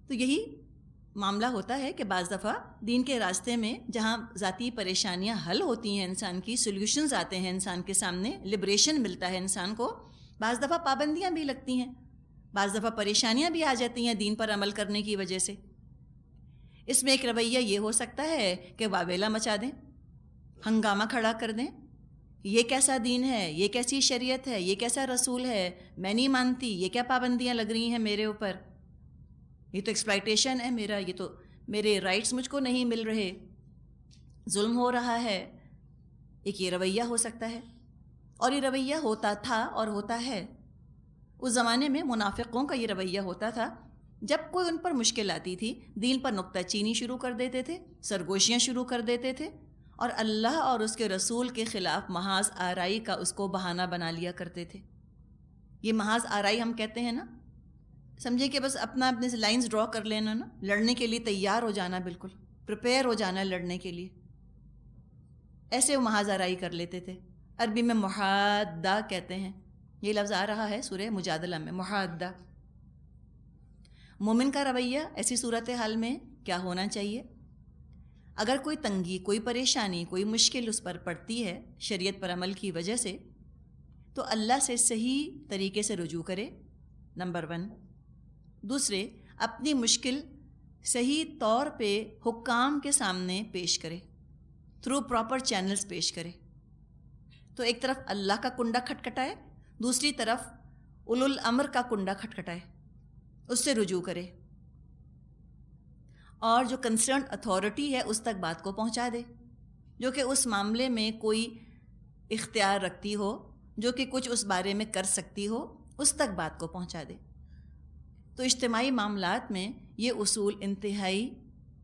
تو یہی معاملہ ہوتا ہے کہ بعض دفعہ دین کے راستے میں جہاں ذاتی پریشانیاں حل ہوتی ہیں، انسان کی سلیوشنز آتے ہیں انسان کے سامنے، لبریشن ملتا ہے انسان کو، بعض دفعہ پابندیاں بھی لگتی ہیں، بعض دفعہ پریشانیاں بھی آ جاتی ہیں دین پر عمل کرنے کی وجہ سے۔ اس میں ایک رویہ یہ ہو سکتا ہے کہ واویلا مچا دیں، ہنگامہ کھڑا کر دیں، یہ کیسا دین ہے، یہ کیسی شریعت ہے، یہ کیسا رسول ہے، میں نہیں مانتی، یہ کیا پابندیاں لگ رہی ہیں میرے اوپر، یہ تو ایکسپلائٹیشن ہے میرا، یہ تو میرے رائٹس مجھ کو نہیں مل رہے، ظلم ہو رہا ہے۔ ایک یہ رویہ ہو سکتا ہے، اور یہ رویہ ہوتا تھا اور ہوتا ہے۔ اس زمانے میں منافقوں کا یہ رویہ ہوتا تھا، جب کوئی ان پر مشکل آتی تھی دین پر نکتہ چینی شروع کر دیتے تھے، سرگوشیاں شروع کر دیتے تھے، اور اللہ اور اس کے رسول کے خلاف محاذ آرائی کا اس کو بہانہ بنا لیا کرتے تھے۔ یہ محاذ آرائی ہم کہتے ہیں نا، سمجھے کہ بس اپنے سے لائنز ڈرا کر لینا نا، لڑنے کے لیے تیار ہو جانا، بالکل پریپیئر ہو جانا لڑنے کے لیے، ایسے وہ محاذ آرائی کر لیتے تھے۔ عربی میں محادہ کہتے ہیں، یہ لفظ آ رہا ہے سورہ مجادلہ میں، محادہ۔ مومن کا رویہ ایسی صورتحال میں کیا ہونا چاہیے؟ اگر کوئی تنگی، کوئی پریشانی، کوئی مشکل اس پر پڑتی ہے شریعت پر عمل کی وجہ سے، تو اللہ سے صحیح طریقے سے رجوع کرے، نمبر 1۔ دوسرے، اپنی مشکل صحیح طور پہ حکام کے سامنے پیش کرے، تھرو پراپر چینلز پیش کرے۔ تو ایک طرف اللہ کا کنڈا کھٹکھٹائے، دوسری طرف اولو الامر کا کنڈا کھٹکھٹائے، اس سے رجوع کرے، اور جو کنسرنڈ اتھارٹی ہے اس تک بات کو پہنچا دے، جو کہ اس معاملے میں کوئی اختیار رکھتی ہو، جو کہ کچھ اس بارے میں کر سکتی ہو، اس تک بات کو پہنچا دے۔ تو اجتماعی معاملات میں یہ اصول انتہائی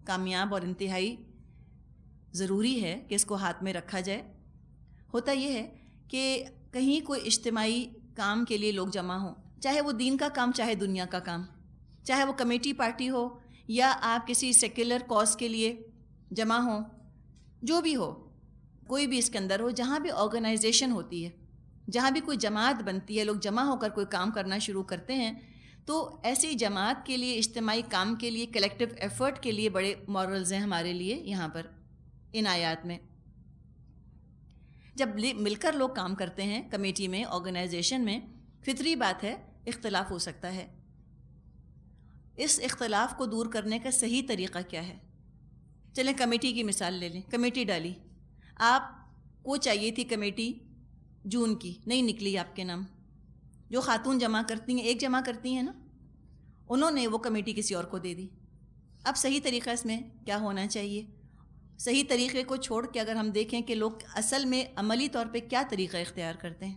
کامیاب اور انتہائی ضروری ہے کہ اس کو ہاتھ میں رکھا جائے۔ ہوتا یہ ہے کہ کہیں کوئی اجتماعی کام کے لیے لوگ جمع ہوں، چاہے وہ دین کا کام، چاہے دنیا کا کام، چاہے وہ کمیٹی پارٹی ہو یا آپ کسی سیکولر کاز کے لیے جمع ہوں، جو بھی ہو، کوئی بھی اس کے اندر ہو، جہاں بھی آرگنائزیشن ہوتی ہے، جہاں بھی کوئی جماعت بنتی ہے، لوگ جمع ہو کر کوئی کام کرنا شروع کرتے ہیں، تو ایسی جماعت کے لیے، اجتماعی کام کے لیے، کلیکٹیو ایفرٹ کے لیے بڑے مورلز ہیں ہمارے لیے یہاں پر ان آیات میں۔ جب مل کر لوگ کام کرتے ہیں کمیٹی میں، آرگنائزیشن میں، فطری بات ہے اختلاف ہو سکتا ہے۔ اس اختلاف کو دور کرنے کا صحیح طریقہ کیا ہے؟ چلیں کمیٹی کی مثال لے لیں، کمیٹی ڈالی، آپ کو چاہیے تھی کمیٹی جون کی، نہیں نکلی آپ کے نام، جو خاتون جمع کرتی ہیں، ایک جمع کرتی ہیں نا، انہوں نے وہ کمیٹی کسی اور کو دے دی۔ اب صحیح طریقہ اس میں کیا ہونا چاہیے؟ صحیح طریقے کو چھوڑ کے اگر ہم دیکھیں کہ لوگ اصل میں عملی طور پہ کیا طریقہ اختیار کرتے ہیں،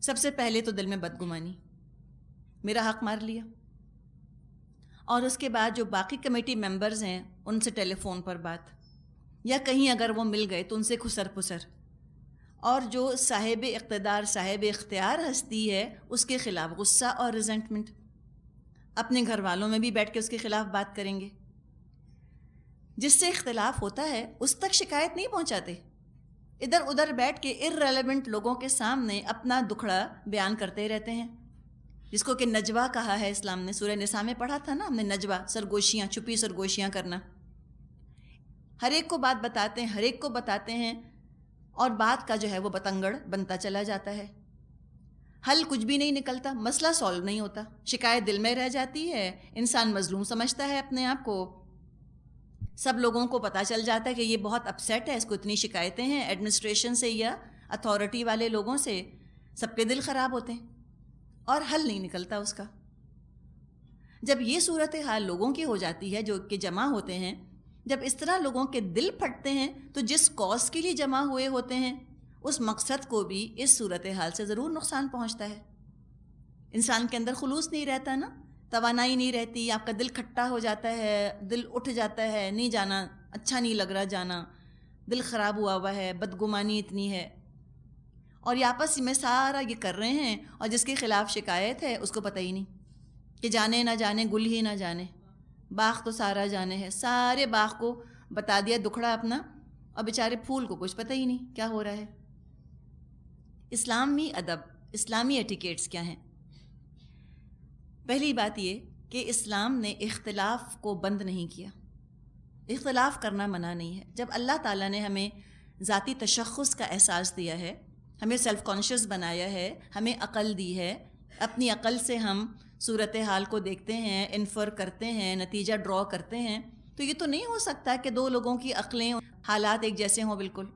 سب سے پہلے تو دل میں بدگمانی، میرا حق مار لیا، اور اس کے بعد جو باقی کمیٹی ممبرز ہیں ان سے ٹیلی فون پر بات، یا کہیں اگر وہ مل گئے تو ان سے خسر پسر، اور جو صاحب اقتدار، صاحب اختیار ہستی ہے اس کے خلاف غصہ اور ریزنٹمنٹ، اپنے گھر والوں میں بھی بیٹھ کے اس کے خلاف بات کریں گے۔ جس سے اختلاف ہوتا ہے اس تک شکایت نہیں پہنچاتے، ادھر ادھر بیٹھ کے ارریلیونٹ لوگوں کے سامنے اپنا دکھڑا بیان کرتے رہتے ہیں، جس کو کہ نجوہ کہا ہے اسلام نے، سورہ نساء میں پڑھا تھا نا ہم نے، نجوہ، سرگوشیاں، چھپی سرگوشیاں کرنا، ہر ایک کو بات بتاتے ہیں، ہر ایک کو بتاتے ہیں، اور بات کا جو ہے وہ بتنگڑ بنتا چلا جاتا ہے، حل کچھ بھی نہیں نکلتا، مسئلہ سالو نہیں ہوتا، شکایت دل میں رہ جاتی ہے، انسان مظلوم سمجھتا ہے اپنے آپ کو، سب لوگوں کو پتہ چل جاتا ہے کہ یہ بہت اپسیٹ ہے، اس کو اتنی شکایتیں ہیں ایڈمنسٹریشن سے یا اتھارٹی والے لوگوں سے، سب کے دل خراب ہوتے ہیں اور حل نہیں نکلتا اس کا۔ جب یہ صورتحال لوگوں کی ہو جاتی ہے جو کہ جمع ہوتے ہیں، جب اس طرح لوگوں کے دل پھٹتے ہیں، تو جس کاز کے لیے جمع ہوئے ہوتے ہیں اس مقصد کو بھی اس صورتحال سے ضرور نقصان پہنچتا ہے۔ انسان کے اندر خلوص نہیں رہتا نا، توانائی نہیں رہتی، آپ کا دل کھٹا ہو جاتا ہے، دل اٹھ جاتا ہے، نہیں جانا، اچھا نہیں لگ رہا جانا، دل خراب ہوا ہے، بدگمانی اتنی ہے، اور یہ آپس میں سارا یہ کر رہے ہیں، اور جس کے خلاف شکایت ہے اس کو پتہ ہی نہیں، کہ جانے نہ جانے، گل ہی نہ جانے، باغ تو سارا جانے ہے، سارے باغ کو بتا دیا دکھڑا اپنا، اور بیچارے پھول کو کچھ پتہ ہی نہیں کیا ہو رہا ہے۔ اسلامی ادب، اسلامی ایٹیکیٹس کیا ہیں؟ پہلی بات یہ کہ اسلام نے اختلاف کو بند نہیں کیا، اختلاف کرنا منع نہیں ہے۔ جب اللہ تعالیٰ نے ہمیں ذاتی تشخص کا احساس دیا ہے، ہمیں سیلف کانشیس بنایا ہے، ہمیں عقل دی ہے، اپنی عقل سے ہم صورتحال کو دیکھتے ہیں، انفر کرتے ہیں، نتیجہ ڈرا کرتے ہیں، تو یہ تو نہیں ہو سکتا کہ دو لوگوں کی عقلیں، حالات ایک جیسے ہوں۔ بالکل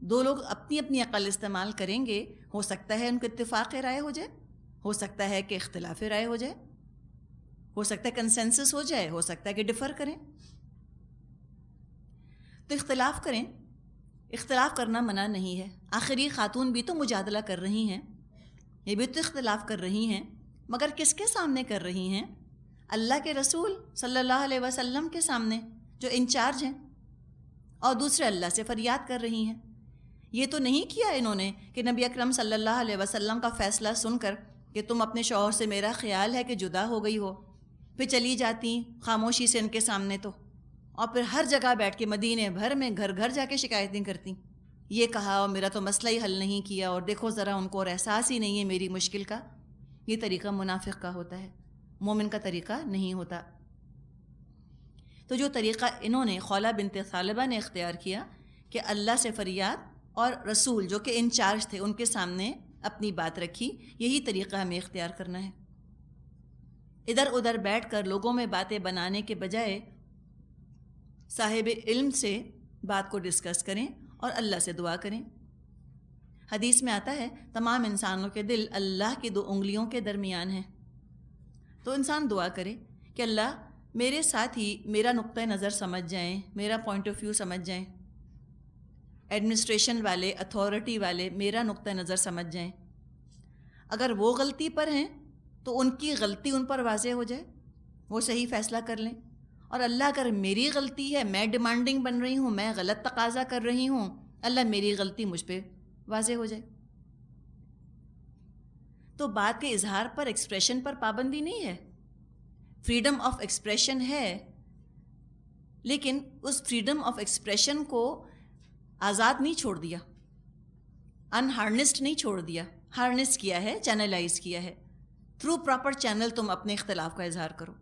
دو لوگ اپنی اپنی عقل استعمال کریں گے، ہو سکتا ہے ان کو اتفاق رائے ہو جائے، ہو سکتا ہے کہ اختلاف رائے ہو جائے، ہو سکتا ہے کنسنسس ہو جائے، ہو سکتا ہے کہ ڈفر کریں۔ تو اختلاف کریں، اختلاف کرنا منع نہیں ہے۔ آخر یہ خاتون بھی تو مجادلہ کر رہی ہیں، یہ بھی تو اختلاف کر رہی ہیں، مگر کس کے سامنے کر رہی ہیں؟ اللہ کے رسول صلی اللہ علیہ وسلم کے سامنے، جو انچارج ہیں، اور دوسرے اللہ سے فریاد کر رہی ہیں۔ یہ تو نہیں کیا انہوں نے کہ نبی اکرم صلی اللہ علیہ وسلم کا فیصلہ سن کر کہ تم اپنے شوہر سے میرا خیال ہے کہ جدا ہو گئی ہو، پھر چلی جاتی خاموشی سے ان کے سامنے، تو اور پھر ہر جگہ بیٹھ کے مدینے بھر میں گھر گھر جا کے شکایتیں کرتی، یہ کہا اور میرا تو مسئلہ ہی حل نہیں کیا، اور دیکھو ذرا ان کو اور احساس ہی نہیں ہے میری مشکل کا۔ یہ طریقہ منافق کا ہوتا ہے، مومن کا طریقہ نہیں ہوتا۔ تو جو طریقہ انہوں نے، خولہ بنت ثعلبہ نے اختیار کیا کہ اللہ سے فریاد اور رسول جو کہ انچارج تھے ان کے سامنے اپنی بات رکھی، یہی طریقہ ہمیں اختیار کرنا ہے۔ ادھر ادھر بیٹھ کر لوگوں میں باتیں بنانے کے بجائے صاحب علم سے بات کو ڈسکس کریں اور اللہ سے دعا کریں۔ حدیث میں آتا ہے تمام انسانوں کے دل اللہ کی 2 انگلیوں کے درمیان ہیں، تو انسان دعا کرے کہ اللہ میرے ساتھ ہی میرا نقطہ نظر سمجھ جائیں، میرا پوائنٹ آف ویو سمجھ جائیں، ایڈمنسٹریشن والے، اتھارٹی والے میرا نقطہ نظر سمجھ جائیں۔ اگر وہ غلطی پر ہیں تو ان کی غلطی ان پر واضح ہو جائے، وہ صحیح فیصلہ کر لیں، اور اللہ اگر میری غلطی ہے، میں ڈیمانڈنگ بن رہی ہوں، میں غلط تقاضا کر رہی ہوں، اللہ میری غلطی مجھ پہ واضح ہو جائے۔ تو بات کے اظہار پر، ایکسپریشن پر پابندی نہیں ہے، فریڈم آف ایکسپریشن ہے، لیکن اس فریڈم آف ایکسپریشن کو آزاد نہیں چھوڑ دیا، انہارنسڈ نہیں چھوڑ دیا، ہارنس کیا ہے، چینلائز کیا ہے۔ تھرو پراپر چینل تم اپنے اختلاف کا اظہار کرو،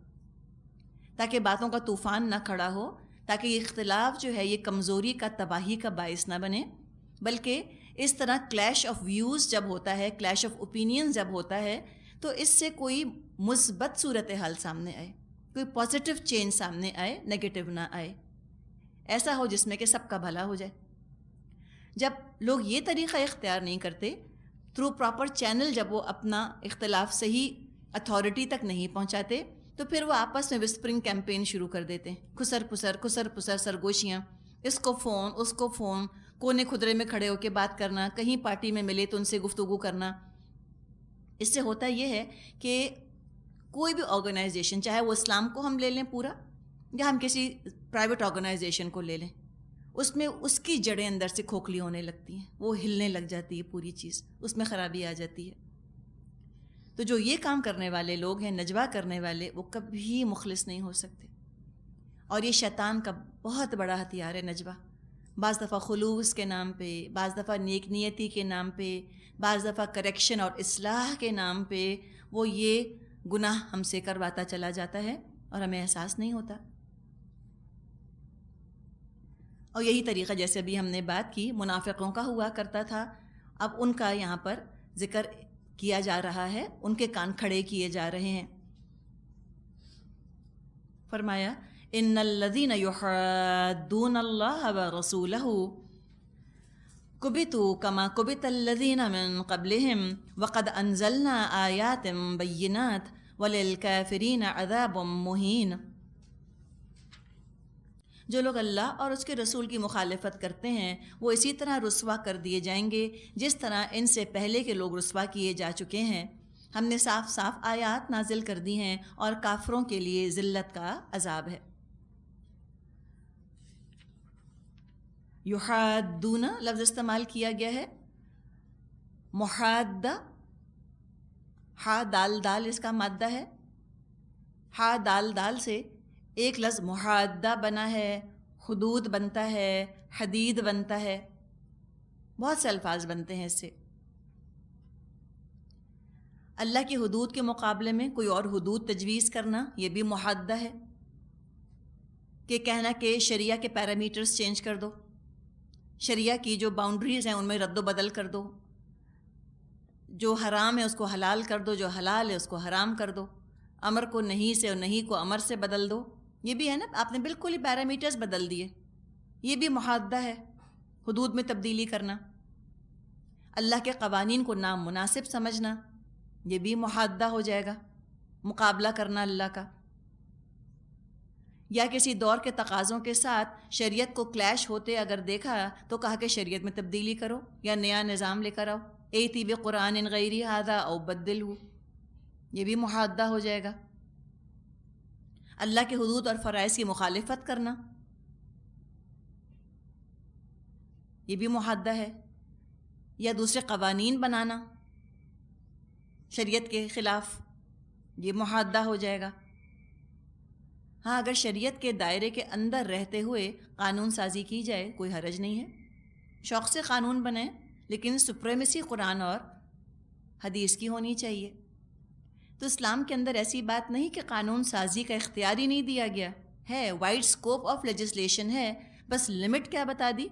تاکہ باتوں کا طوفان نہ کھڑا ہو، تاکہ یہ اختلاف جو ہے یہ کمزوری کا، تباہی کا باعث نہ بنے، بلکہ اس طرح کلیش آف ویوز جب ہوتا ہے، کلیش آف اوپینینز جب ہوتا ہے، تو اس سے کوئی مثبت صورتحال سامنے آئے، کوئی پازیٹیو چینج سامنے آئے، نیگیٹو نہ آئے، ایسا ہو جس میں کہ سب کا بھلا ہو جائے۔ جب لوگ یہ طریقہ اختیار نہیں کرتے، تھرو پراپر چینل جب وہ اپنا اختلاف صحیح اتھارٹی تک نہیں پہنچاتے، تو پھر وہ آپس میں وسپرنگ کیمپین شروع کر دیتے ہیں، کھسر پسر سرگوشیاں، اس کو فون، اس کو فون، کونے خدرے میں کھڑے ہو کے بات کرنا، کہیں پارٹی میں ملے تو ان سے گفتگو کرنا۔ اس سے ہوتا یہ ہے کہ کوئی بھی آرگنائزیشن، چاہے وہ اسلام کو ہم لے لیں پورا، یا ہم کسی پرائیویٹ آرگنائزیشن کو لے لیں، اس میں اس کی جڑیں اندر سے کھوکھلی ہونے لگتی ہیں، وہ ہلنے لگ جاتی ہے پوری چیز، اس میں خرابی آ جاتی ہے۔ تو جو یہ کام کرنے والے لوگ ہیں، نجوا کرنے والے، وہ کبھی مخلص نہیں ہو سکتے، اور یہ شیطان کا بہت بڑا ہتھیار ہے نجوا۔ بعض دفعہ خلوص کے نام پہ، بعض دفعہ نیک نیتی کے نام پہ، بعض دفعہ کریکشن اور اصلاح کے نام پہ وہ یہ گناہ ہم سے کرواتا چلا جاتا ہے اور ہمیں احساس نہیں ہوتا۔ اور یہی طریقہ جیسے ابھی ہم نے بات کی منافقوں کا ہوا کرتا تھا، اب ان کا یہاں پر ذکر کیا جا رہا ہے، ان کے کان کھڑے کیے جا رہے ہیں۔ فرمایا ان الذین یحادون اللہ ورسولہ کبتوا کما کبت الذین من قبلہم وقد انزلنا آیات بینات وللکافرین عذاب مہین۔ جو لوگ اللہ اور اس کے رسول کی مخالفت کرتے ہیں وہ اسی طرح رسوا کر دیے جائیں گے جس طرح ان سے پہلے کے لوگ رسوا کیے جا چکے ہیں۔ ہم نے صاف صاف آیات نازل کر دی ہیں اور کافروں کے لیے ذلت کا عذاب ہے۔ یحادون لفظ استعمال کیا گیا ہے، محادہ، ہا دال دال اس کا مادہ ہے، ہا دال دال سے ایک لفظ محادہ بنا ہے، حدود بنتا ہے، حدید بنتا ہے، بہت سے الفاظ بنتے ہیں اس سے۔ اللہ کی حدود کے مقابلے میں کوئی اور حدود تجویز کرنا یہ بھی محادہ ہے، کہ کہنا کہ شریعہ کے پیرامیٹرز چینج کر دو، شریعہ کی جو باؤنڈریز ہیں ان میں رد و بدل کر دو، جو حرام ہے اس کو حلال کر دو، جو حلال ہے اس کو حرام کر دو، امر کو نہیں سے اور نہیں کو امر سے بدل دو. یہ بھی ہے نا، آپ نے بالکل ہی پیرامیٹرز بدل دیے. یہ بھی محادہ ہے، حدود میں تبدیلی کرنا. اللہ کے قوانین کو نامناسب سمجھنا یہ بھی محادہ ہو جائے گا، مقابلہ کرنا اللہ کا. یا کسی دور کے تقاضوں کے ساتھ شریعت کو کلیش ہوتے اگر دیکھا تو کہا کہ شریعت میں تبدیلی کرو یا نیا نظام لے کر آؤ، ایتی بقرآن غیر ھذا او بدلہ، یہ بھی محادہ ہو جائے گا. اللہ کے حدود اور فرائض کی مخالفت کرنا یہ بھی محادہ ہے. یا دوسرے قوانین بنانا شریعت کے خلاف، یہ محادہ ہو جائے گا. ہاں، اگر شریعت کے دائرے کے اندر رہتے ہوئے قانون سازی کی جائے کوئی حرج نہیں ہے، شوق سے قانون بنائیں، لیکن سپریمیسی قرآن اور حدیث کی ہونی چاہیے. تو اسلام کے اندر ایسی بات نہیں کہ قانون سازی کا اختیار ہی نہیں دیا گیا ہے، وائڈ اسکوپ آف لیجسلیشن ہے، بس لمٹ کیا بتا دی،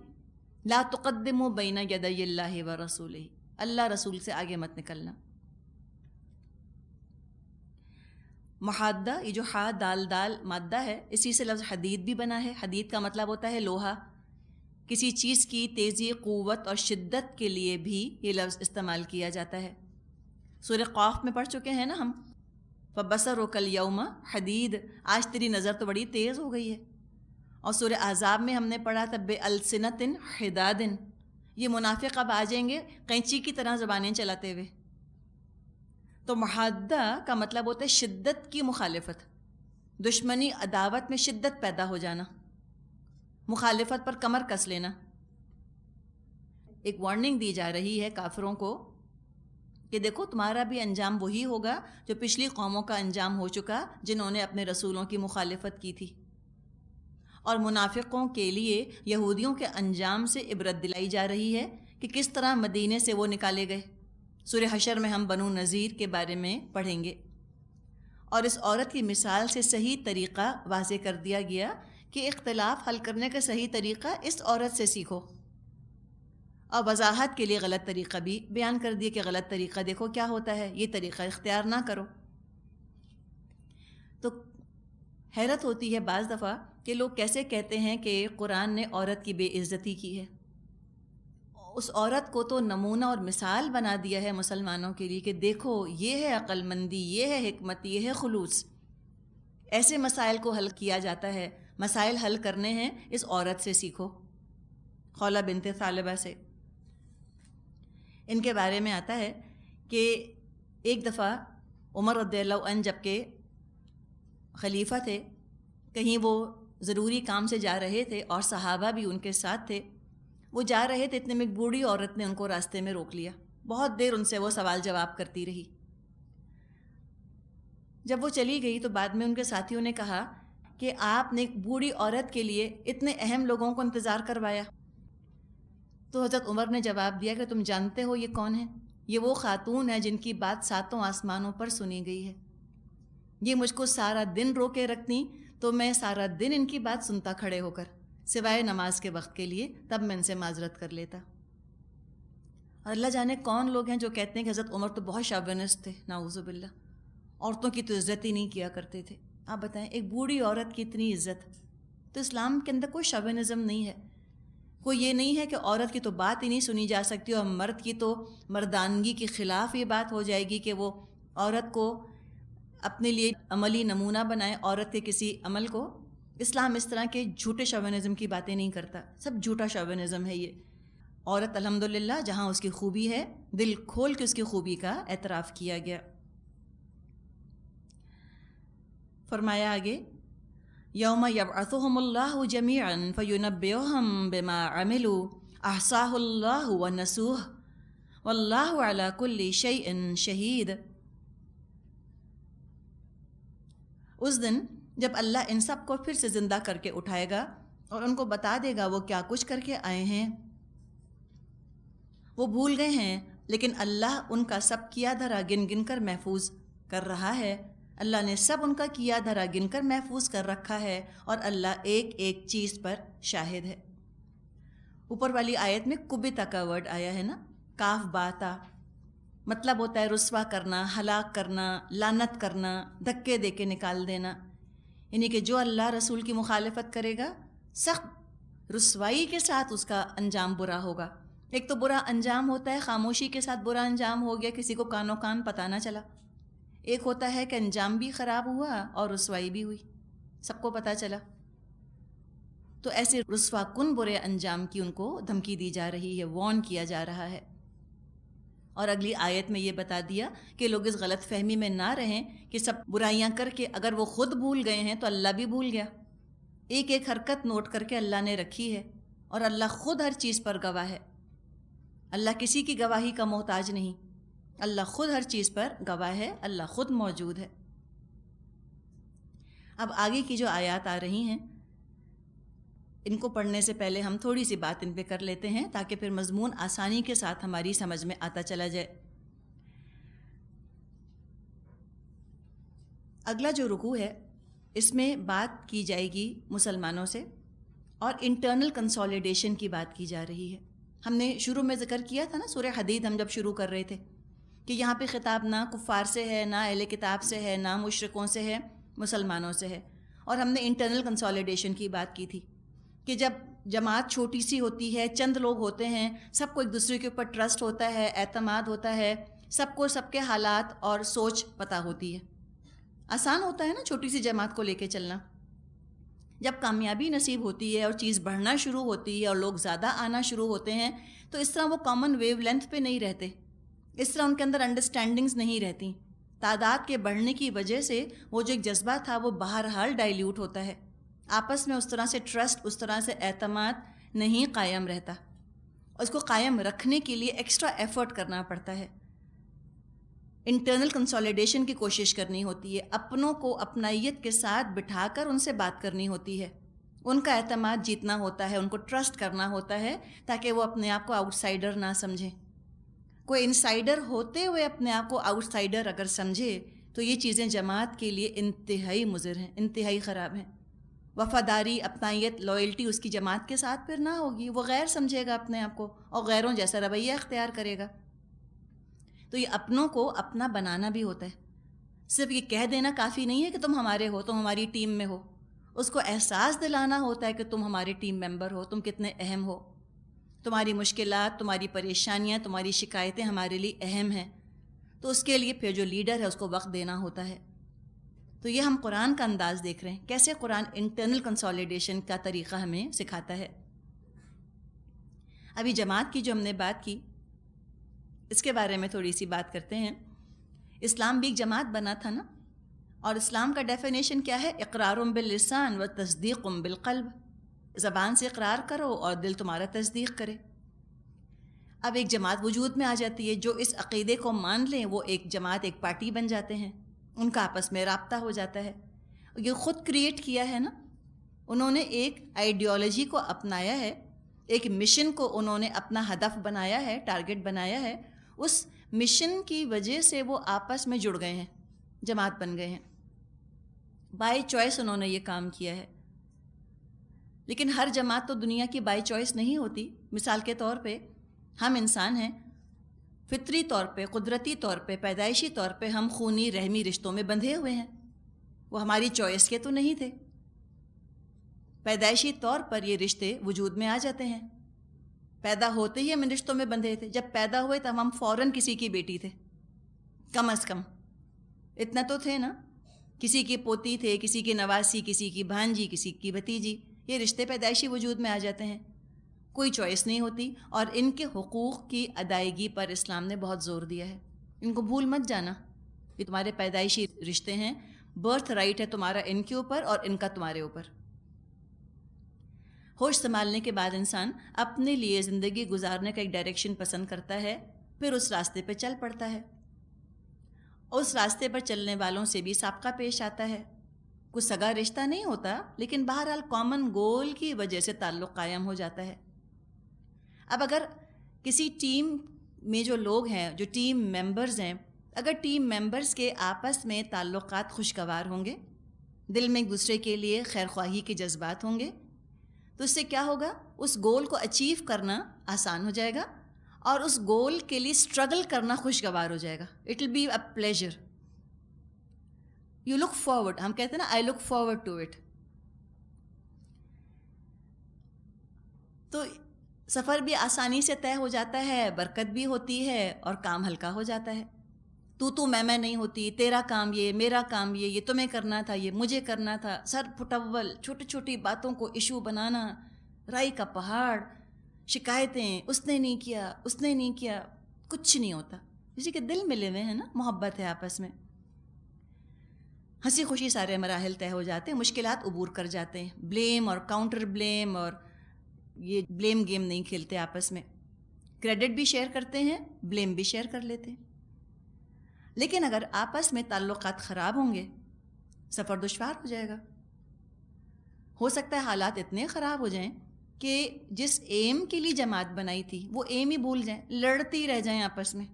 لا تقدموا بین یدی اللہ و رسولہ، اللہ رسول سے آگے مت نکلنا. محادہ، یہ جو ہا دال دال مادہ ہے، اسی سے لفظ حدید بھی بنا ہے. حدید کا مطلب ہوتا ہے لوہا. کسی چیز کی تیزی، قوت اور شدت کے لیے بھی یہ لفظ استعمال کیا جاتا ہے. سورہ قاف میں پڑھ چکے ہیں نا ہم، فَبَصَرُكَ الْيَوْمَ حدید، آج تیری نظر تو بڑی تیز ہو گئی ہے. اور سورہ احزاب میں ہم نے پڑھا تھا بِأَلْسِنَةٍ حِدَادٍ، یہ منافق اب آ جائیں گے قینچی کی طرح زبانیں چلاتے ہوئے. تو محادہ کا مطلب ہوتا ہے شدت کی مخالفت، دشمنی عداوت میں شدت پیدا ہو جانا، مخالفت پر کمر کس لینا. ایک وارننگ دی جا رہی ہے کافروں کو کہ دیکھو تمہارا بھی انجام وہی ہوگا جو پچھلی قوموں کا انجام ہو چکا جنہوں نے اپنے رسولوں کی مخالفت کی تھی. اور منافقوں کے لیے یہودیوں کے انجام سے عبرت دلائی جا رہی ہے کہ کس طرح مدینے سے وہ نکالے گئے. سورہ حشر میں ہم بنو نذیر کے بارے میں پڑھیں گے. اور اس عورت کی مثال سے صحیح طریقہ واضح کر دیا گیا کہ اختلاف حل کرنے کا صحیح طریقہ اس عورت سے سیکھو. اور وضاحت کے لیے غلط طریقہ بھی بیان کر دیا کہ غلط طریقہ دیکھو کیا ہوتا ہے، یہ طریقہ اختیار نہ کرو. تو حیرت ہوتی ہے بعض دفعہ کہ لوگ کیسے کہتے ہیں کہ قرآن نے عورت کی بے عزتی کی ہے. اس عورت کو تو نمونہ اور مثال بنا دیا ہے مسلمانوں کے لیے کہ دیکھو یہ ہے عقل مندی، یہ ہے حکمت، یہ ہے خلوص. ایسے مسائل کو حل کیا جاتا ہے، مسائل حل کرنے ہیں اس عورت سے سیکھو، خولہ بنت ثعلبہ سے. ان کے بارے میں آتا ہے کہ ایک دفعہ عمر رضی اللہ عنہ جب کہ خلیفہ تھے، کہیں وہ ضروری کام سے جا رہے تھے اور صحابہ بھی ان کے ساتھ تھے. وہ جا رہے تھے، اتنے میں ایک بوڑھی عورت نے ان کو راستے میں روک لیا. بہت دیر ان سے وہ سوال جواب کرتی رہی. جب وہ چلی گئی تو بعد میں ان کے ساتھیوں نے کہا کہ آپ نے ایک بوڑھی عورت کے لیے اتنے اہم لوگوں کو انتظار کروایا. تو حضرت عمر نے جواب دیا کہ تم جانتے ہو یہ کون ہے؟ یہ وہ خاتون ہے جن کی بات ساتوں آسمانوں پر سنی گئی ہے. یہ مجھ کو سارا دن روکے رکھتی تو میں سارا دن ان کی بات سنتا کھڑے ہو کر، سوائے نماز کے وقت کے لیے، تب میں ان سے معذرت کر لیتا. اور اللہ جانے کون لوگ ہیں جو کہتے ہیں کہ حضرت عمر تو بہت شاونسٹ تھے، نعوذ باللہ، عورتوں کی تو عزت ہی نہیں کیا کرتے تھے. آپ بتائیں ایک بوڑھی عورت کی اتنی عزت. تو اسلام کے اندر کوئی شاونزم نہیں ہے، کوئی یہ نہیں ہے کہ عورت کی تو بات ہی نہیں سنی جا سکتی اور مرد کی تو مردانگی کے خلاف یہ بات ہو جائے گی کہ وہ عورت کو اپنے لیے عملی نمونہ بنائے، عورت کے کسی عمل کو. اسلام اس طرح کے جھوٹے شوونزم کی باتیں نہیں کرتا، سب جھوٹا شوونزم ہے یہ. عورت الحمدللہ جہاں اس کی خوبی ہے، دل کھول کے اس کی خوبی کا اعتراف کیا گیا. فرمایا آگے، یوم یبعثہم اللہ جمیعا فینبئہم بما عملوا احصاہ اللہ ونسوہ واللہ علی کل شیء شہید. اس دن جب اللہ ان سب کو پھر سے زندہ کر کے اٹھائے گا اور ان کو بتا دے گا وہ کیا کچھ کر کے آئے ہیں. وہ بھول گئے ہیں لیکن اللہ ان کا سب کیا دھرا گن گن کر محفوظ کر رہا ہے. اللہ نے سب ان کا کیا دھرا گن کر محفوظ کر رکھا ہے اور اللہ ایک ایک چیز پر شاہد ہے. اوپر والی آیت میں کبتا کا ورڈ آیا ہے نا، کاف باتا، مطلب ہوتا ہے رسوا کرنا، ہلاک کرنا، لعنت کرنا، دھکے دے کے نکال دینا. یعنی کہ جو اللہ رسول کی مخالفت کرے گا سخت رسوائی کے ساتھ اس کا انجام برا ہوگا. ایک تو برا انجام ہوتا ہے خاموشی کے ساتھ برا انجام ہو گیا، کسی کو کانوں کان پتہ نہ چلا. ایک ہوتا ہے کہ انجام بھی خراب ہوا اور رسوائی بھی ہوئی، سب کو پتہ چلا. تو ایسے رسوا کن برے انجام کی ان کو دھمکی دی جا رہی ہے، وارن کیا جا رہا ہے. اور اگلی آیت میں یہ بتا دیا کہ لوگ اس غلط فہمی میں نہ رہیں کہ سب برائیاں کر کے اگر وہ خود بھول گئے ہیں تو اللہ بھی بھول گیا. ایک ایک حرکت نوٹ کر کے اللہ نے رکھی ہے اور اللہ خود ہر چیز پر گواہ ہے. اللہ کسی کی گواہی کا محتاج نہیں، اللہ خود ہر چیز پر گواہ ہے، اللہ خود موجود ہے. اب آگے کی جو آیات آ رہی ہیں ان کو پڑھنے سے پہلے ہم تھوڑی سی بات ان پہ کر لیتے ہیں تاکہ پھر مضمون آسانی کے ساتھ ہماری سمجھ میں آتا چلا جائے. اگلا جو رکوع ہے اس میں بات کی جائے گی مسلمانوں سے اور انٹرنل کنسولیڈیشن کی بات کی جا رہی ہے. ہم نے شروع میں ذکر کیا تھا نا سورہ حدید ہم جب شروع کر رہے تھے کہ یہاں پہ خطاب نہ کفار سے ہے، نہ اہل کتاب سے ہے، نہ مشرکوں سے ہے، مسلمانوں سے ہے. اور ہم نے انٹرنل کنسولیڈیشن کی بات کی تھی کہ جب جماعت چھوٹی سی ہوتی ہے، چند لوگ ہوتے ہیں، سب کو ایک دوسرے کے اوپر ٹرسٹ ہوتا ہے، اعتماد ہوتا ہے، سب کو سب کے حالات اور سوچ پتہ ہوتی ہے، آسان ہوتا ہے نا چھوٹی سی جماعت کو لے کے چلنا. جب کامیابی نصیب ہوتی ہے اور چیز بڑھنا شروع ہوتی ہے اور لوگ زیادہ آنا شروع ہوتے ہیں تو اس طرح وہ کامن ویو لینتھ پہ نہیں رہتے، اس طرح ان کے اندر انڈرسٹینڈنگز نہیں رہتی. تعداد کے بڑھنے کی وجہ سے وہ جو ایک جذبہ تھا وہ بہرحال ڈائلیوٹ ہوتا ہے، آپس میں اس طرح سے ٹرسٹ، اس طرح سے اعتماد نہیں قائم رہتا. اور اس کو قائم رکھنے کے لیے ایکسٹرا ایفرٹ کرنا پڑتا ہے، انٹرنل کنسولیڈیشن کی کوشش کرنی ہوتی ہے، اپنوں کو اپنائیت کے ساتھ بٹھا کر ان سے بات کرنی ہوتی ہے، ان کا اعتماد جیتنا ہوتا ہے، ان کو ٹرسٹ کرنا ہوتا ہے تاکہ وہ اپنے آپ کو آؤٹ سائڈر نہ سمجھیں. کوئی انسائڈر ہوتے ہوئے اپنے آپ کو آؤٹ سائڈر اگر سمجھے تو یہ چیزیں جماعت کے لیے انتہائی مضر ہیں، انتہائی خراب ہیں. وفاداری، اپنائیت، لائلٹی اس کی جماعت کے ساتھ پھر نہ ہوگی، وہ غیر سمجھے گا اپنے آپ کو اور غیروں جیسا رویہ اختیار کرے گا. تو یہ اپنوں کو اپنا بنانا بھی ہوتا ہے. صرف یہ کہہ دینا کافی نہیں ہے کہ تم ہمارے ہو، تم ہماری ٹیم میں ہو. اس کو احساس دلانا ہوتا ہے کہ تم ہمارے ٹیم ممبر ہو، تم کتنے اہم ہو، تمہاری مشکلات، تمہاری پریشانیاں، تمہاری شکایتیں ہمارے لیے اہم ہیں. تو اس کے لیے پھر جو لیڈر ہے اس کو وقت دینا ہوتا ہے. تو یہ ہم قرآن کا انداز دیکھ رہے ہیں، کیسے قرآن انٹرنل کنسولیڈیشن کا طریقہ ہمیں سکھاتا ہے. ابھی جماعت کی جو ہم نے بات کی اس کے بارے میں تھوڑی سی بات کرتے ہیں. اسلام بھی ایک جماعت بنا تھا نا، اور اسلام کا ڈیفینیشن کیا ہے؟ اقرار باللسان و تصدیق بالقلب. زبان سے اقرار کرو اور دل تمہارا تصدیق کرے. اب ایک جماعت وجود میں آ جاتی ہے، جو اس عقیدے کو مان لیں وہ ایک جماعت، ایک پارٹی بن جاتے ہیں، ان کا آپس میں رابطہ ہو جاتا ہے. یہ خود کریٹ کیا ہے نا، انہوں نے ایک آئیڈیالوجی کو اپنایا ہے، ایک مشن کو انہوں نے اپنا ہدف بنایا ہے، ٹارگٹ بنایا ہے. اس مشن کی وجہ سے وہ آپس میں جڑ گئے ہیں، جماعت بن گئے ہیں. بائی چوائس انہوں نے یہ کام کیا ہے. لیکن ہر جماعت تو دنیا کی بائی چوائس نہیں ہوتی. مثال کے طور پہ ہم انسان ہیں، فطری طور پہ، قدرتی طور پہ، پیدائشی طور پہ ہم خونی رحمی رشتوں میں بندھے ہوئے ہیں. وہ ہماری چوائس کے تو نہیں تھے، پیدائشی طور پر یہ رشتے وجود میں آ جاتے ہیں. پیدا ہوتے ہی ہم ان رشتوں میں بندھے تھے. جب پیدا ہوئے تب ہم فوراً کسی کی بیٹی تھے، کم از کم اتنا تو تھے نا، کسی کی پوتی تھے، کسی کی نواسی، کسی کی بھانجی، کسی کی بھتیجی. یہ رشتے پیدائشی وجود میں آ جاتے ہیں، کوئی چوائس نہیں ہوتی. اور ان کے حقوق کی ادائیگی پر اسلام نے بہت زور دیا ہے. ان کو بھول مت جانا، یہ تمہارے پیدائشی رشتے ہیں، برتھ رائٹ ہے تمہارا ان کے اوپر اور ان کا تمہارے اوپر. ہوش سنبھالنے کے بعد انسان اپنے لیے زندگی گزارنے کا ایک ڈائریکشن پسند کرتا ہے، پھر اس راستے پہ چل پڑتا ہے. اس راستے پر چلنے والوں سے بھی سابقہ پیش آتا ہے. کچھ سگا رشتہ نہیں ہوتا لیکن بہرحال کامن گول کی وجہ سے تعلق قائم ہو جاتا ہے. اب اگر کسی ٹیم میں جو لوگ ہیں، جو ٹیم ممبرز ہیں، اگر ٹیم ممبرز کے آپس میں تعلقات خوشگوار ہوں گے، دل میں ایک دوسرے کے لیے خیر خواہی کے جذبات ہوں گے، تو اس سے کیا ہوگا؟ اس گول کو اچیو کرنا آسان ہو جائے گا، اور اس گول کے لیے اسٹرگل کرنا خوشگوار ہو جائے گا. It will be a pleasure. You look forward, ہم کہتے ہیں نا I look forward to it. تو سفر بھی آسانی سے طے ہو جاتا ہے، برکت بھی ہوتی ہے، اور کام ہلکا ہو جاتا ہے. تو میں نہیں ہوتی، تیرا کام یہ، میرا کام یہ تمہیں کرنا تھا، یہ مجھے کرنا تھا، سر پھٹول، چھوٹی چھوٹی باتوں کو ایشو بنانا، رائی کا پہاڑ، شکایتیں، اس نے نہیں کیا، کچھ نہیں ہوتا. اسی کے دل ملے ہوئے ہیں نا، محبت ہے آپس میں، ہنسی خوشی سارے مراحل طے ہو جاتے ہیں، مشکلات عبور کر جاتے ہیں. بلیم اور کاؤنٹر بلیم اور یہ بلیم گیم نہیں کھیلتے آپس میں. کریڈٹ بھی شیئر کرتے ہیں، بلیم بھی شیئر کر لیتے ہیں. لیکن اگر آپس میں تعلقات خراب ہوں گے، سفر دشوار ہو جائے گا. ہو سکتا ہے حالات اتنے خراب ہو جائیں کہ جس ایم کے لیے جماعت بنائی تھی وہ ایم ہی بھول جائیں، لڑتی رہ جائیں آپس میں.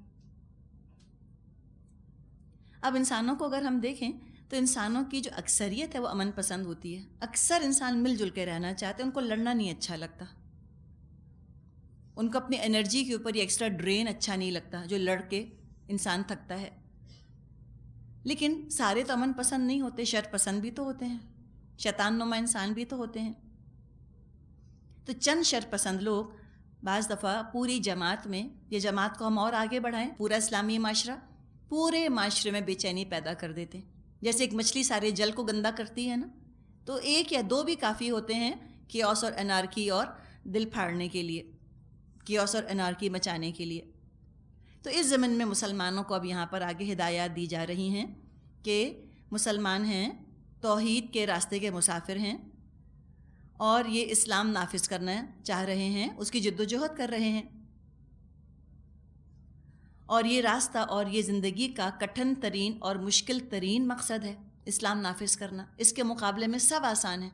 اب انسانوں کو اگر ہم دیکھیں تو انسانوں کی جو اکثریت ہے وہ امن پسند ہوتی ہے. اکثر انسان مل جل کے رہنا چاہتے ہیں، ان کو لڑنا نہیں اچھا لگتا، ان کو اپنی انرجی کے اوپر یہ ایکسٹرا ڈرین اچھا نہیں لگتا جو لڑ کے انسان تھکتا ہے. لیکن سارے تو امن پسند نہیں ہوتے، شر پسند بھی تو ہوتے ہیں، شیطان نما انسان بھی تو ہوتے ہیں. تو چند شر پسند لوگ بعض دفعہ پوری جماعت میں، یہ جماعت کو ہم اور آگے بڑھائیں، پورا اسلامی معاشرہ، پورے معاشرے میں بے چینی پیدا کر دیتے ہیں. جیسے ایک مچھلی سارے جل کو گندا کرتی ہے نا، تو ایک یا دو بھی کافی ہوتے ہیں کیوس اور انارکی اور دل پھاڑنے کے لیے، کیوس اور انارکی مچانے کے لیے. تو اس ضمن میں مسلمانوں کو اب یہاں پر آگے ہدایات دی جا رہی ہیں کہ مسلمان ہیں، توحید کے راستے کے مسافر ہیں، اور یہ اسلام نافذ کرنا چاہ رہے ہیں، اس کی جد و جہد کر رہے ہیں. اور یہ راستہ اور یہ زندگی کا کٹھن ترین اور مشکل ترین مقصد ہے اسلام نافذ کرنا. اس کے مقابلے میں سب آسان ہے.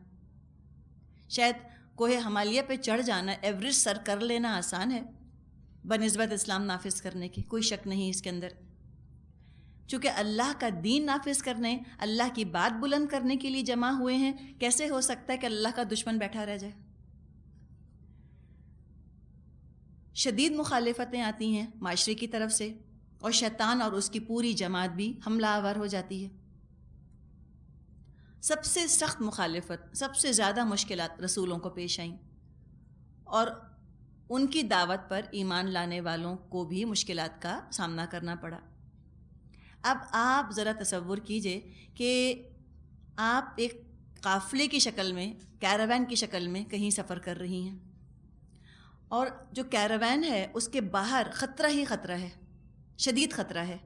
شاید کوہ ہمالیہ پہ چڑھ جانا، ایوریسٹ سر کر لینا آسان ہے بنسبت اسلام نافذ کرنے کی، کوئی شک نہیں اس کے اندر. چونکہ اللہ کا دین نافذ کرنے، اللہ کی بات بلند کرنے کے لیے جمع ہوئے ہیں، کیسے ہو سکتا ہے کہ اللہ کا دشمن بیٹھا رہ جائے؟ شدید مخالفتیں آتی ہیں معاشرے کی طرف سے، اور شیطان اور اس کی پوری جماعت بھی حملہ آور ہو جاتی ہے. سب سے سخت مخالفت، سب سے زیادہ مشکلات رسولوں کو پیش آئیں، اور ان کی دعوت پر ایمان لانے والوں کو بھی مشکلات کا سامنا کرنا پڑا. اب آپ ذرا تصور کیجئے کہ آپ ایک قافلے کی شکل میں، کیراوین کی شکل میں کہیں سفر کر رہی ہیں، اور جو کیراوین ہے اس کے باہر خطرہ ہی خطرہ ہے، شدید خطرہ ہے.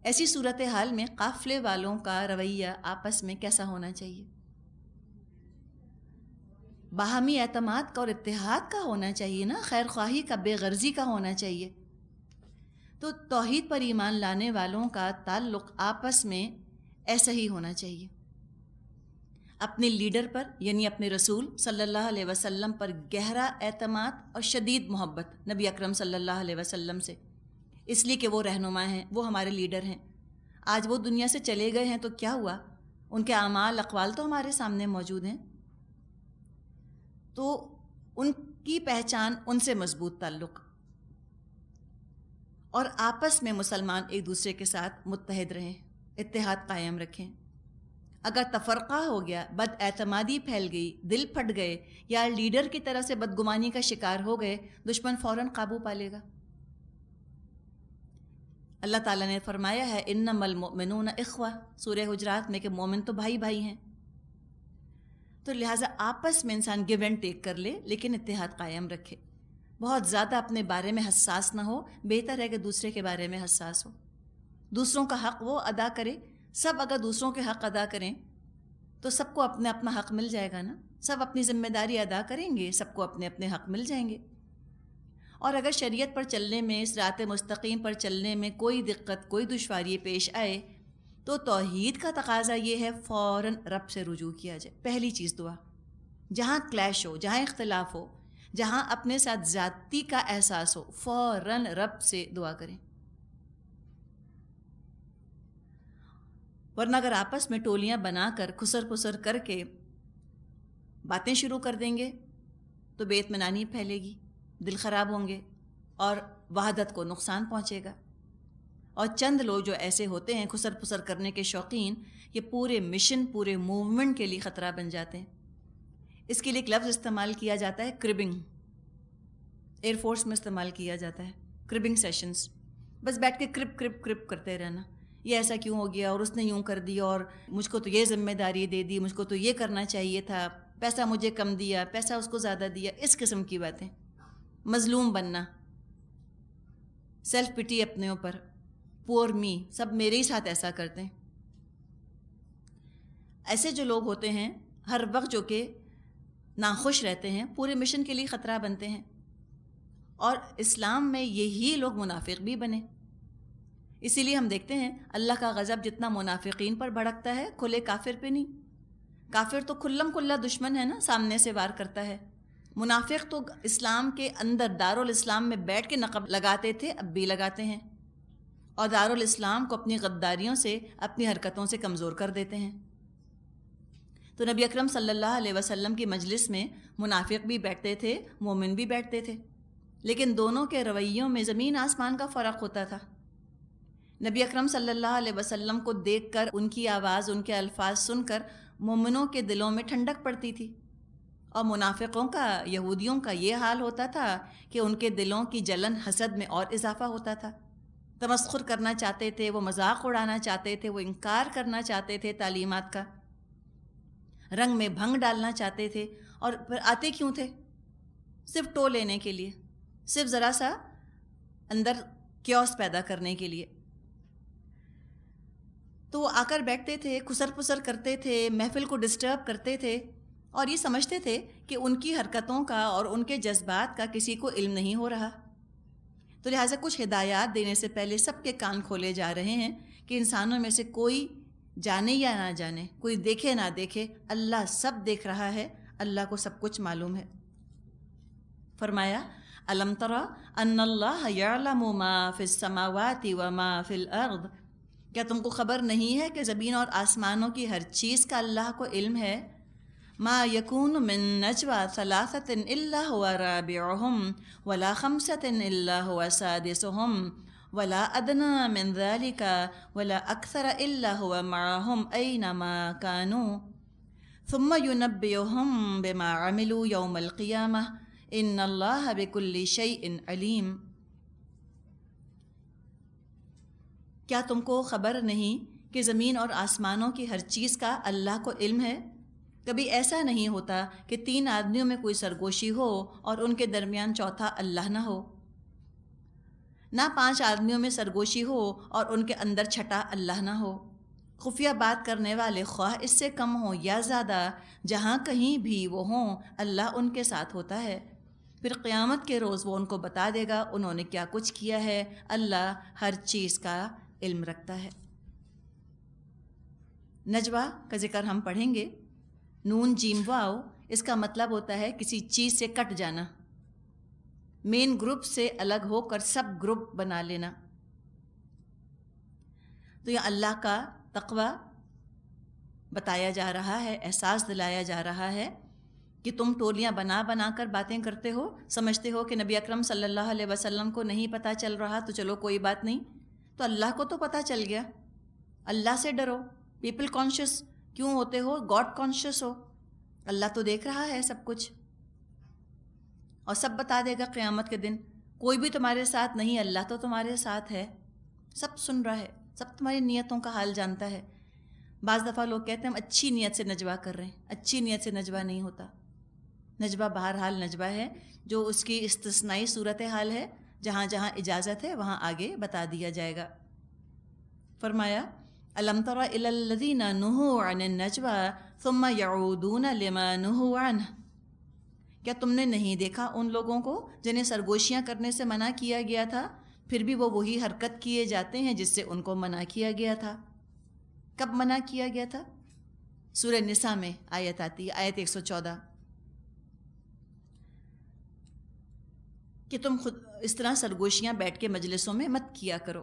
ایسی صورتحال میں قافلے والوں کا رویہ آپس میں کیسا ہونا چاہیے؟ باہمی اعتماد کا اور اتحاد کا ہونا چاہیے نا، خیر خواہی کا، بے غرضی کا ہونا چاہیے. تو توحید پر ایمان لانے والوں کا تعلق آپس میں ایسا ہی ہونا چاہیے، اپنے لیڈر پر یعنی اپنے رسول صلی اللہ علیہ وسلم پر گہرا اعتماد اور شدید محبت نبی اکرم صلی اللہ علیہ وسلم سے، اس لیے کہ وہ رہنما ہیں، وہ ہمارے لیڈر ہیں. آج وہ دنیا سے چلے گئے ہیں تو کیا ہوا؟ ان کے اعمال اقوال تو ہمارے سامنے موجود ہیں. تو ان کی پہچان، ان سے مضبوط تعلق، اور آپس میں مسلمان ایک دوسرے کے ساتھ متحد رہیں، اتحاد قائم رکھیں. اگر تفرقہ ہو گیا، بد اعتمادی پھیل گئی، دل پھٹ گئے، یا لیڈر کی طرح سے بدگمانی کا شکار ہو گئے، دشمن فوراً قابو پا لے گا. اللہ تعالیٰ نے فرمایا ہے انما المؤمنون اخوہ، سورہ حجرات میں، کہ مومن تو بھائی بھائی ہیں. تو لہٰذا آپس میں انسان گیو اینڈ ٹیک کر لے، لیکن اتحاد قائم رکھے. بہت زیادہ اپنے بارے میں حساس نہ ہو، بہتر ہے کہ دوسرے کے بارے میں حساس ہو. دوسروں کا حق وہ ادا کرے. سب اگر دوسروں کے حق ادا کریں تو سب کو اپنا اپنا حق مل جائے گا نا. سب اپنی ذمہ داری ادا کریں گے، سب کو اپنے اپنے حق مل جائیں گے. اور اگر شریعت پر چلنے میں، صراط مستقیم پر چلنے میں کوئی دقت، کوئی دشواری پیش آئے تو توحید کا تقاضا یہ ہے فوراً رب سے رجوع کیا جائے. پہلی چیز دعا. جہاں کلیش ہو، جہاں اختلاف ہو، جہاں اپنے ساتھ زیادتی کا احساس ہو فوراً رب سے دعا کریں، ورنہ اگر آپس میں ٹولیاں بنا کر خسر پسر کر کے باتیں شروع کر دیں گے تو بے اطمینانی پھیلے گی، دل خراب ہوں گے اور وحدت کو نقصان پہنچے گا۔ اور چند لوگ جو ایسے ہوتے ہیں خسر پسر کرنے کے شوقین، یہ پورے مشن، پورے موومنٹ کے لیے خطرہ بن جاتے ہیں۔ اس کے لیے ایک لفظ استعمال کیا جاتا ہے، کربنگ، ایئر فورس میں استعمال کیا جاتا ہے، کربنگ سیشنز، بس بیٹھ کے کرپ کرپ کرپ کرتے رہنا، یہ ایسا کیوں ہو گیا اور اس نے یوں کر دیا اور مجھ کو تو یہ ذمہ داری دے دی، مجھ کو تو یہ کرنا چاہیے تھا، پیسہ مجھے کم دیا، پیسہ اس کو زیادہ دیا، اس قسم کی باتیں، مظلوم بننا، سیلف پٹی اپنے اوپر، پور می، سب میرے ہی ساتھ ایسا کرتے ہیں۔ ایسے جو لوگ ہوتے ہیں ہر وقت جو کہ ناخوش رہتے ہیں، پورے مشن کے لیے خطرہ بنتے ہیں، اور اسلام میں یہی لوگ منافق بھی بنے۔ اسی لیے ہم دیکھتے ہیں اللہ کا غضب جتنا منافقین پر بھڑکتا ہے، کھلے کافر پہ نہیں۔ کافر تو کھلم کھلا دشمن ہے نا، سامنے سے وار کرتا ہے۔ منافق تو اسلام کے اندر دارالاسلام میں بیٹھ کے نقب لگاتے تھے، اب بھی لگاتے ہیں، اور دارالاسلام کو اپنی غداریوں سے، اپنی حرکتوں سے کمزور کر دیتے ہیں۔ تو نبی اکرم صلی اللہ علیہ وسلم کی مجلس میں منافق بھی بیٹھتے تھے، مومن بھی بیٹھتے تھے، لیکن دونوں کے رویوں میں زمین آسمان کا فرق ہوتا تھا۔ نبی اکرم صلی اللہ علیہ وسلم کو دیکھ کر، ان کی آواز، ان کے الفاظ سن کر مومنوں کے دلوں میں ٹھنڈک پڑتی تھی، اور منافقوں کا، یہودیوں کا یہ حال ہوتا تھا کہ ان کے دلوں کی جلن، حسد میں اور اضافہ ہوتا تھا۔ تمسخر کرنا چاہتے تھے، وہ مذاق اڑانا چاہتے تھے، وہ انکار کرنا چاہتے تھے تعلیمات کا، رنگ میں بھنگ ڈالنا چاہتے تھے، اور پھر آتے کیوں تھے؟ صرف ٹو لینے کے لیے، صرف ذرا سا اندر کیوس پیدا کرنے کے لیے۔ تو وہ آ کر بیٹھتے تھے، خسر پسر کرتے تھے، محفل کو ڈسٹرب کرتے تھے، اور یہ سمجھتے تھے کہ ان کی حرکتوں کا اور ان کے جذبات کا کسی کو علم نہیں ہو رہا، تو لہٰذا کچھ ہدایات دینے سے پہلے سب کے کان کھولے جا رہے ہیں کہ انسانوں میں سے کوئی جانے یا نہ جانے، کوئی دیکھے نہ دیکھے، اللہ سب دیکھ رہا ہے، اللہ کو سب کچھ معلوم ہے۔ فرمایا الم تر ان اللہ یعلم ما فی السماوات وما فی الارض، کیا تم کو خبر نہیں ہے کہ زمین اور آسمانوں کی ہر چیز کا اللہ کو علم ہے؟ ما یکون من نجوى ثلاثة الا هو رابعهم ولا خمسة الا هو سادسهم ولا ادنى من ذلك ولا اکثر الا هو معهم اينما كانوا ثم ينبئهم بما عملوا يوم القيامة ان الله بكل شيء عليم۔ کیا تم کو خبر نہیں کہ زمین اور آسمانوں کی ہر چیز کا اللہ کو علم ہے؟ کبھی ایسا نہیں ہوتا کہ 3 آدمیوں میں کوئی سرگوشی ہو اور ان کے درمیان چوتھا اللہ نہ ہو، نہ 5 آدمیوں میں سرگوشی ہو اور ان کے اندر چھٹا اللہ نہ ہو۔ خفیہ بات کرنے والے خواہ اس سے کم ہوں یا زیادہ، جہاں کہیں بھی وہ ہوں، اللہ ان کے ساتھ ہوتا ہے۔ پھر قیامت کے روز وہ ان کو بتا دے گا انہوں نے کیا کچھ کیا ہے۔ اللہ ہر چیز کا علم رکھتا ہے۔ نجوہ کا ذکر ہم پڑھیں گے، نون جیم واو، اس کا مطلب ہوتا ہے کسی چیز سے کٹ جانا، مین گروپ سے الگ ہو کر سب گروپ بنا لینا۔ تو یہ اللہ کا تقوی بتایا جا رہا ہے، احساس دلایا جا رہا ہے کہ تم ٹولیاں بنا بنا کر باتیں کرتے ہو، سمجھتے ہو کہ نبی اکرم صلی اللہ علیہ وسلم کو نہیں پتہ چل رہا تو چلو کوئی بات نہیں، تو اللہ کو تو پتہ چل گیا۔ اللہ سے ڈرو، پیپل کانشیس کیوں ہوتے ہو؟ گاڈ کانشیس ہو، اللہ تو دیکھ رہا ہے سب کچھ، اور سب بتا دے گا قیامت کے دن۔ کوئی بھی تمہارے ساتھ نہیں، اللہ تو تمہارے ساتھ ہے، سب سن رہا ہے، سب تمہاری نیتوں کا حال جانتا ہے۔ بعض دفعہ لوگ کہتے ہیں ہم اچھی نیت سے نجوہ کر رہے ہیں، اچھی نیت سے نجوہ نہیں ہوتا۔ نجوہ بہرحال نجوہ ہے، جو اس کی استثنائی صورتحال ہے، جہاں جہاں اجازت ہے وہاں آگے بتا دیا جائے گا۔ فرمایا الم تر الی الذین نہوا عن النجوى ثم یعودون لما نہوا عنہ، کیا تم نے نہیں دیکھا ان لوگوں کو جنہیں سرگوشیاں کرنے سے منع کیا گیا تھا، پھر بھی وہ وہی حرکت کیے جاتے ہیں جس سے ان کو منع کیا گیا تھا؟ کب منع کیا گیا تھا؟ سورہ نساء میں آیت آتی ہے، آیت 114۔ کہ تم خود اس طرح سرگوشیاں بیٹھ کے مجلسوں میں مت کیا کرو.